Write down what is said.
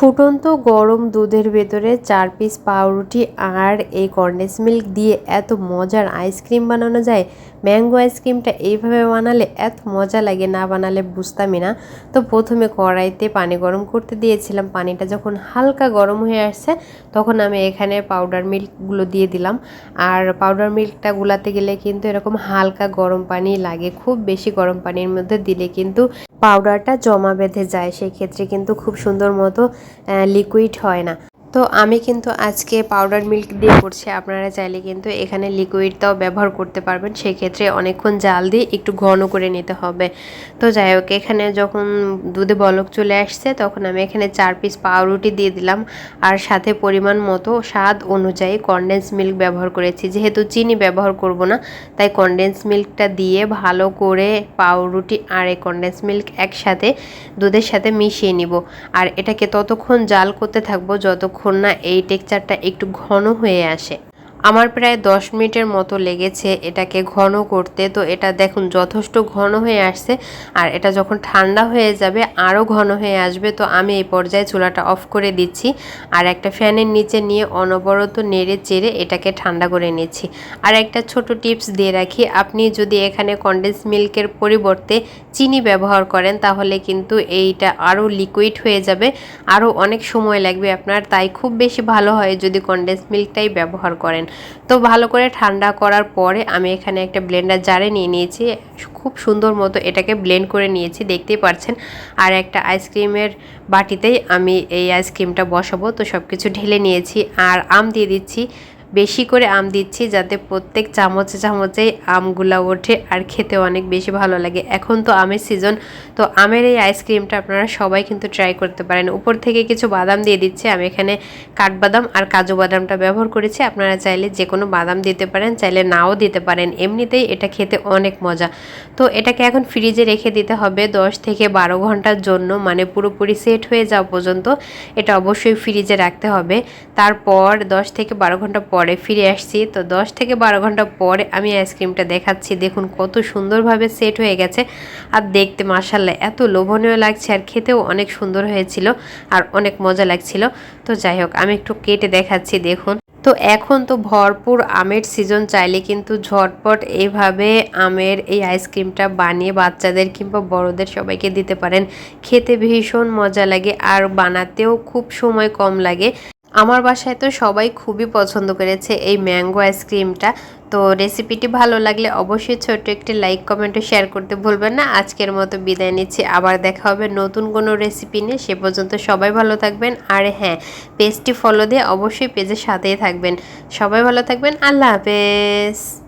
ফুটন্ত গরম দুধের ভেতরে 4 পিস পাউরুটি আর এই কনডেন্স মিল্ক দিয়ে এত মজার আইসক্রিম বানানো যায়। ম্যাঙ্গো আইসক্রিমটা এইভাবে বানালে এত মজা লাগে, না বানালে বুঝতামই না। তো প্রথমে কড়াইতে পানি গরম করতে দিয়েছিলাম। পানিটা যখন হালকা গরম হয়ে আসছে তখন আমি এখানে পাউডার মিল্কগুলো দিয়ে দিলাম। আর পাউডার মিল্কটা গুলাতে গেলে কিন্তু এরকম হালকা গরম পানি লাগে, খুব বেশি গরম পানির মধ্যে দিলে কিন্তু পাউডারটা জমা বেঁধে যায়, সেই ক্ষেত্রে কিন্তু খুব সুন্দর মতো লিকুইড হয় না। তো আমি কিন্তু আজকে পাউডার মিল্ক দিয়ে করছি, আপনারা চাইলে কিন্তু এখানে লিকুইডটাও ব্যবহার করতে পারবেন, সেক্ষেত্রে অনেকক্ষণ জাল দিয়ে একটু ঘন করে নিতে হবে। তো যাই হোক, এখানে যখন দুধে বলক চলে আসছে তখন আমি এখানে 4 পিস পাউরুটি দিয়ে দিলাম, আর সাথে পরিমাণ মতো স্বাদ অনুযায়ী কনডেন্স মিল্ক ব্যবহার করেছি। যেহেতু চিনি ব্যবহার করব না, তাই কনডেন্স মিল্কটা দিয়ে ভালো করে পাউরুটি আর এই কনডেন্স মিল্ক একসাথে দুধের সাথে মিশিয়ে নিব। আর এটাকে ততক্ষণ জাল করতে থাকবো যতক্ষণ না এই টেক্সচারটা একটু ঘন হয়ে আসে। আমার প্রায় 10 মিনিটের মতো লেগেছে এটাকে ঘন করতে। তো এটা দেখুন যথেষ্ট ঘন হয়ে আসছে, আর এটা যখন ঠান্ডা হয়ে যাবে আরও ঘন হয়ে আসবে। তো আমি এই পর্যায়ে চুলাটা অফ করে দিচ্ছি, আর একটা ফ্যানের নিচে নিয়ে অনবরত নেড়ে চেড়ে এটাকে ঠান্ডা করে নিচ্ছি। আর একটা ছোট টিপস দিয়ে রাখি, আপনি যদি এখানে কনডেন্স মিল্কের পরিবর্তে চিনি ব্যবহার করেন তাহলে কিন্তু এইটা আরও লিকুইড হয়ে যাবে, আরও অনেক সময় লাগবে আপনার। তাই খুব বেশি ভালো হয় যদি কনডেন্স মিল্কটাই ব্যবহার করেন। তো ভালো করে ঠান্ডা করার পরে আমি এখানে একটা ব্লেন্ডার জারে নিয়ে নিয়েছি, খুব সুন্দর মতো এটাকে ব্লেন্ড করে নিয়েছি, দেখতেই পাচ্ছেন। আর একটা আইসক্রিমের বাটিতেই আমি এই আইসক্রিমটা বসাবো। তো সব কিছু ঢেলে নিয়েছি, আর আম দিয়ে দিচ্ছি, বেশি করে আম দিচ্ছি যাতে প্রত্যেক চামচে চামচেই আমগুলা ওঠে আর খেতে অনেক বেশি ভালো লাগে। এখন তো আমের সিজন, তো আমের এই আইসক্রিমটা আপনারা সবাই কিন্তু ট্রাই করতে পারেন। উপর থেকে কিছু বাদাম দিয়ে দিচ্ছি, আমি এখানে কাঠবাদাম আর কাজু বাদামটা ব্যবহার করেছি। আপনারা চাইলে যে কোনো বাদাম দিতে পারেন, চাইলে নাও দিতে পারেন, এমনিতেই এটা খেতে অনেক মজা। তো এটাকে এখন ফ্রিজে রেখে দিতে হবে 10 থেকে 12 ঘন্টার জন্য, মানে পুরোপুরি সেট হয়ে যাওয়া পর্যন্ত এটা অবশ্যই ফ্রিজে রাখতে হবে। তারপর 10 থেকে 12 ঘন্টা পরে ফিরে আসছি। তো 10 থেকে 12 ঘন্টা পরে আমি আইসক্রিমটা দেখাচ্ছি, দেখুন কত সুন্দরভাবে সেট হয়ে গেছে। আর দেখতে মাশাআল্লাহ এত লোভনীয় লাগছে, আর খেতেও অনেক সুন্দর হয়েছিল আর অনেক মজা লাগছিল। তো যাই হোক, আমি একটু কেটে দেখাচ্ছি, দেখুন। তো এখন তো ভরপুর আমের সিজন, চাইলে কিন্তু ঝটপট এইভাবে আমের এই আইসক্রিমটা বানিয়ে বাচ্চাদের কিংবা বড়দের সবাইকে দিতে পারেন। খেতে ভীষণ মজা লাগে আর বানাতেও খুব সময় কম লাগে। আমার বাসায় তো সবাই খুবই পছন্দ করেছে এই ম্যাঙ্গো আইসক্রিমটা। তো রেসিপিটি ভালো লাগলে অবশ্যই ছোট্ট একটি লাইক, কমেন্ট ও শেয়ার করতে ভুলবেন না। আজকের মতো বিদায় নিচ্ছি, আবার দেখা হবে নতুন কোনো রেসিপি নিয়ে। সে পর্যন্ত সবাই ভালো থাকবেন, আর হ্যাঁ, পেজটি ফলো দিয়ে অবশ্যই পেজের সাথেই থাকবেন। সবাই ভালো থাকবেন, আল্লাহ হাফেজ।